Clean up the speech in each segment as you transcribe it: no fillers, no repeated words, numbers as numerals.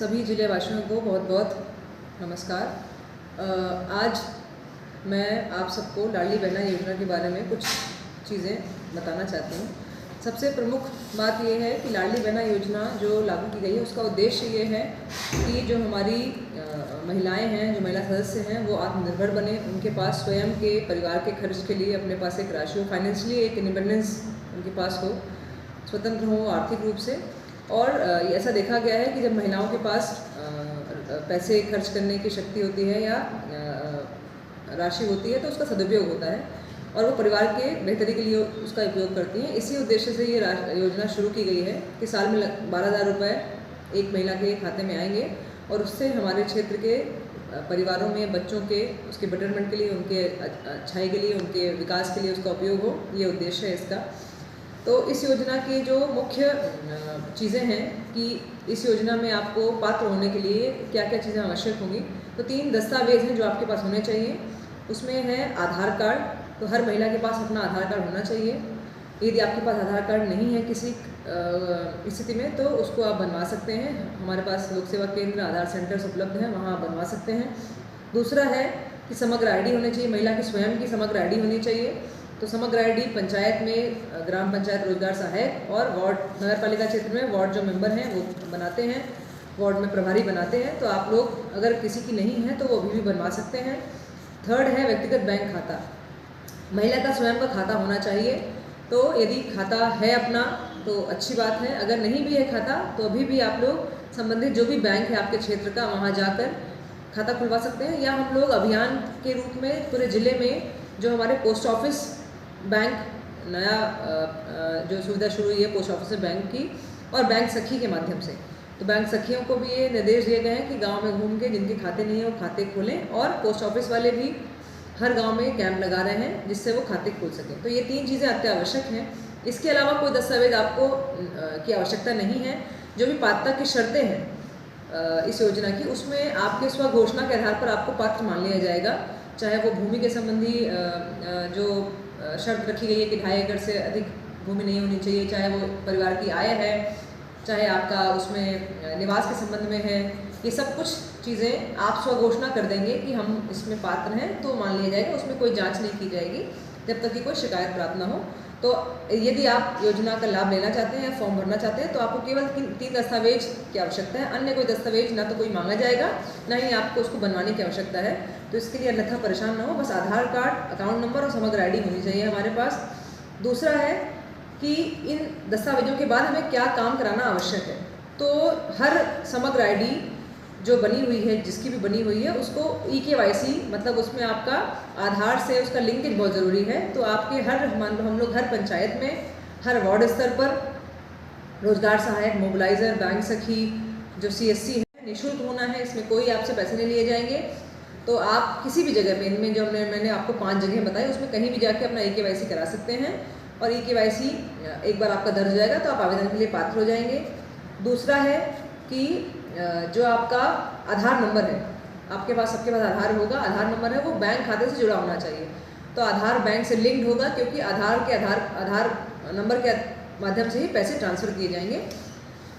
सभी जिलेवासियों को बहुत बहुत नमस्कार। आज मैं आप सबको लाडली बहना योजना के बारे में कुछ चीज़ें बताना चाहती हूँ। सबसे प्रमुख बात यह है कि लाडली बहना योजना जो लागू की गई है उसका उद्देश्य ये है कि जो हमारी महिलाएं हैं, जो महिला सदस्य हैं, वो आत्मनिर्भर बने, उनके पास स्वयं के परिवार के खर्च के लिए अपने पास एक राशि हो, फाइनेंशियली एक इंडिपेंडेंस उनके पास हो, स्वतंत्र हो आर्थिक रूप से। और ऐसा देखा गया है कि जब महिलाओं के पास पैसे खर्च करने की शक्ति होती है या राशि होती है तो उसका सदुपयोग होता है और वो परिवार के बेहतरी के लिए उसका उपयोग करती हैं। इसी उद्देश्य से ये योजना शुरू की गई है कि साल में 12,000 रुपये एक महिला के खाते में आएंगे और उससे हमारे क्षेत्र के परिवारों में बच्चों के उसके बेटरमेंट के लिए, उनके अच्छाई के लिए, उनके विकास के लिए उसका उपयोग हो, ये उद्देश्य है इसका। तो इस योजना की जो मुख्य चीज़ें हैं कि इस योजना में आपको पात्र होने के लिए क्या क्या चीज़ें आवश्यक होंगी। तो 3 दस्तावेज़ हैं जो आपके पास होने चाहिए। उसमें है आधार कार्ड, तो हर महिला के पास अपना आधार कार्ड होना चाहिए। यदि आपके पास आधार कार्ड नहीं है किसी स्थिति में तो उसको आप बनवा सकते हैं। हमारे पास लोक सेवा केंद्र, आधार सेंटर्स उपलब्ध हैं, वहाँ आप बनवा सकते हैं। दूसरा है कि समग्र आईडी होनी चाहिए, महिला की स्वयं की समग्र आईडी होनी चाहिए। तो समग्र आईडी पंचायत में ग्राम पंचायत रोजगार सहायक और वार्ड नगर पालिका क्षेत्र में वार्ड जो मेंबर हैं वो बनाते हैं, वार्ड में प्रभारी बनाते हैं। तो आप लोग अगर किसी की नहीं है तो वो अभी भी बनवा सकते हैं। थर्ड है व्यक्तिगत बैंक खाता, महिला का स्वयं का खाता होना चाहिए। तो यदि खाता है अपना तो अच्छी बात है, अगर नहीं भी है खाता तो अभी भी आप लोग संबंधित जो भी बैंक है आपके क्षेत्र का वहाँ जाकर खाता खुलवा सकते हैं। या हम लोग अभियान के रूप में पूरे ज़िले में जो हमारे पोस्ट ऑफिस बैंक नया जो सुविधा शुरू हुई है पोस्ट ऑफिस बैंक की और बैंक सखी के माध्यम से, तो बैंक सखियों को भी ये निर्देश दिए गए हैं कि गांव में घूम के जिनके खाते नहीं है वो खाते खोलें और पोस्ट ऑफिस वाले भी हर गांव में कैंप लगा रहे हैं जिससे वो खाते खोल सकें। तो ये 3 चीज़ें अत्यावश्यक हैं। इसके अलावा कोई दस्तावेज आपको की आवश्यकता नहीं है। जो भी पात्रता की शर्तें हैं इस योजना की, उसमें आपके स्वघोषणा के आधार पर आपको पात्र मान लिया जाएगा। चाहे वो भूमि के संबंधी जो शर्त रखी गई है कि 2.5 एकड़ से अधिक भूमि नहीं होनी चाहिए, चाहे वो परिवार की आय है, चाहे आपका उसमें निवास के संबंध में है, ये सब कुछ चीज़ें आप स्वघोषणा कर देंगे कि हम इसमें पात्र हैं तो मान लिया जाएगा। उसमें कोई जांच नहीं की जाएगी जब तक कि कोई शिकायत प्राप्त ना हो। तो यदि आप योजना का लाभ लेना चाहते हैं या फॉर्म भरना चाहते हैं तो आपको केवल 3 दस्तावेज की आवश्यकता है। अन्य कोई दस्तावेज ना तो कोई मांगा जाएगा, ना ही आपको उसको बनवाने की आवश्यकता है। तो इसके लिए अन्यथा परेशान ना हो, बस आधार कार्ड, अकाउंट नंबर और समग्र आईडी होनी चाहिए हमारे पास। दूसरा है कि इन दस्तावेजों के बाद हमें क्या काम कराना आवश्यक है। तो हर समग्र आईडी जो बनी हुई है, जिसकी भी बनी हुई है, उसको EKYC मतलब उसमें आपका आधार से उसका लिंकेज बहुत ज़रूरी है। तो आपके हम लोग हर पंचायत में, हर वार्ड स्तर पर रोजगार सहायक, मोबिलाइज़र, बैंक सखी, जो CSC है, निःशुल्क होना है। इसमें कोई आपसे पैसे नहीं लिए जाएंगे। तो आप किसी भी जगह पे, इनमें जो मैंने आपको 5 जगह बताई उसमें कहीं भी जाके अपना EKYC करा सकते हैं और EKYC एक बार आपका दर्ज हो जाएगा तो आप आवेदन के लिए पात्र हो जाएंगे। दूसरा है कि जो आपका आधार नंबर है, आपके पास सबके पास आधार होगा, आधार नंबर है वो बैंक खाते से जुड़ा होना चाहिए। तो आधार बैंक से लिंक्ड होगा क्योंकि आधार नंबर के माध्यम से ही पैसे ट्रांसफ़र किए जाएंगे।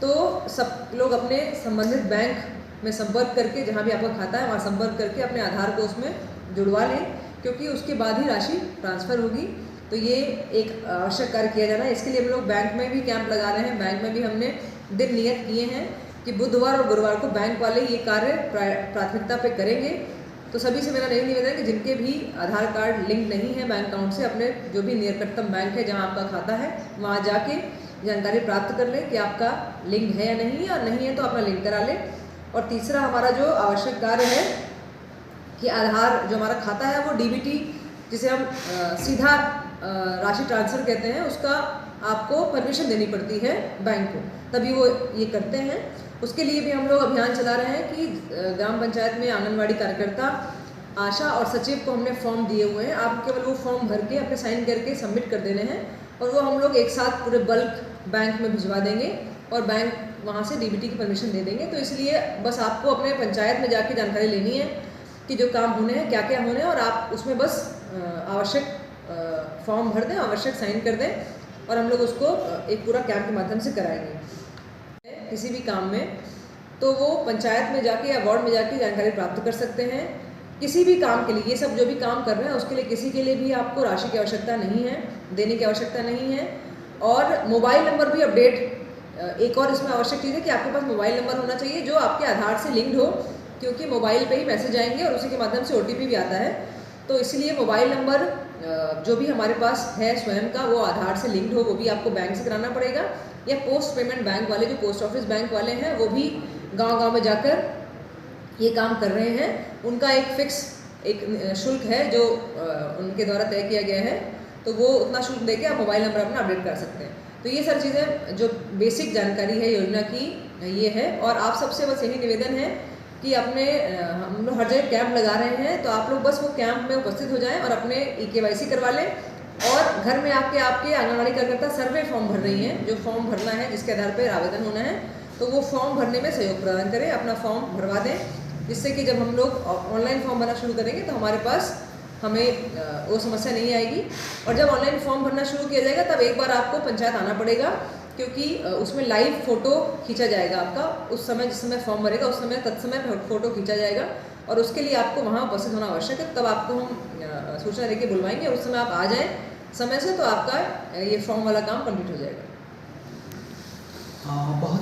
तो सब लोग अपने संबंधित बैंक में संपर्क करके, जहाँ भी आपका खाता है वहाँ संपर्क करके अपने आधार को उसमें जुड़वा लें क्योंकि उसके बाद ही राशि ट्रांसफ़र होगी। तो ये एक आवश्यक कार्य किया जाना है। इसके लिए हम लोग बैंक में भी कैंप लगा रहे हैं। बैंक में भी हमने दिन नियत किए हैं कि बुधवार और गुरुवार को बैंक वाले ये कार्य प्राथमिकता पे करेंगे। तो सभी से मेरा यही निवेदन है कि जिनके भी आधार कार्ड लिंक नहीं है बैंक अकाउंट से, अपने जो भी निकटतम बैंक है जहाँ आपका खाता है वहाँ जाके जानकारी प्राप्त कर लें कि आपका लिंक है या नहीं है, और नहीं है तो अपना लिंक करा लें। और तीसरा हमारा जो आवश्यक कार्य है कि आधार जो हमारा खाता है वो DBT जिसे हम सीधा राशि ट्रांसफ़र कहते हैं, उसका आपको परमिशन देनी पड़ती है बैंक को, तभी वो ये करते हैं। उसके लिए भी हम लोग अभियान चला रहे हैं कि ग्राम पंचायत में आंगनवाड़ी कार्यकर्ता, आशा और सचिव को हमने फॉर्म दिए हुए हैं। आप केवल वो फॉर्म भर के अपने साइन करके सबमिट कर देने हैं और वो हम लोग एक साथ पूरे बल्क बैंक में भिजवा देंगे और बैंक वहाँ से DBT की परमिशन दे देंगे। तो इसलिए बस आपको अपने पंचायत में जाके जानकारी लेनी है कि जो काम होने हैं, क्या क्या होने हैं, और आप उसमें बस आवश्यक फॉर्म भर दें, आवश्यक साइन कर दें और हम लोग उसको एक पूरा कैंप के माध्यम से कराएंगे। किसी भी काम में तो वो पंचायत में जाके या वार्ड में जाके जानकारी प्राप्त कर सकते हैं। किसी भी काम के लिए, ये सब जो भी काम कर रहे हैं उसके लिए किसी के लिए भी आपको राशि की आवश्यकता नहीं है, देने की आवश्यकता नहीं है। और मोबाइल नंबर भी अपडेट, एक और इसमें आवश्यक चीज़ है कि आपके पास मोबाइल नंबर होना चाहिए जो आपके आधार से लिंक्ड हो, क्योंकि मोबाइल पे ही मैसेज आएंगे और उसी के माध्यम से OTP भी आता है। तो इसलिए मोबाइल नंबर जो भी हमारे पास है स्वयं का, वो आधार से लिंक्ड हो, वो भी आपको बैंक से कराना पड़ेगा। या पोस्ट पेमेंट बैंक वाले, जो पोस्ट ऑफिस बैंक वाले हैं, वो भी गांव-गांव में जाकर ये काम कर रहे हैं। उनका एक फिक्स शुल्क है जो उनके द्वारा तय किया गया है, तो वो उतना शुल्क देके आप मोबाइल नंबर अपना अपडेट कर सकते हैं। तो ये सारी चीज़ें जो बेसिक जानकारी है योजना की ये है। और आप सबसे बस यही निवेदन है कि अपने हम लोग हर जगह कैंप लगा रहे हैं, तो आप लोग बस वो कैंप में उपस्थित हो जाएं और अपने eKYC करवा लें। और घर में आपके आंगनबाड़ी कार्यकर्ता सर्वे फॉर्म भर रही हैं, जो फॉर्म भरना है, जिसके आधार पर आवेदन होना है, तो वो फॉर्म भरने में सहयोग प्रदान करें, अपना फॉर्म भरवा दें, जिससे कि जब हम लोग ऑनलाइन फॉर्म भरना शुरू करेंगे तो हमारे पास हमें वो समस्या नहीं आएगी। और जब ऑनलाइन फॉर्म भरना शुरू किया जाएगा तब एक बार आपको पंचायत आना पड़ेगा, क्योंकि उसमें लाइव फ़ोटो खींचा जाएगा आपका। उस समय जिस समय फॉर्म भरेगा उस समय तत्समय फ़ोटो खींचा जाएगा और उसके लिए आपको वहाँ उपस्थित होना आवश्यक है। तब आपको हम सूचना देके बुलवाएंगे और उस समय आप आ जाएँ समय से, तो आपका ये फॉर्म वाला काम कंप्लीट हो जाएगा। बहुत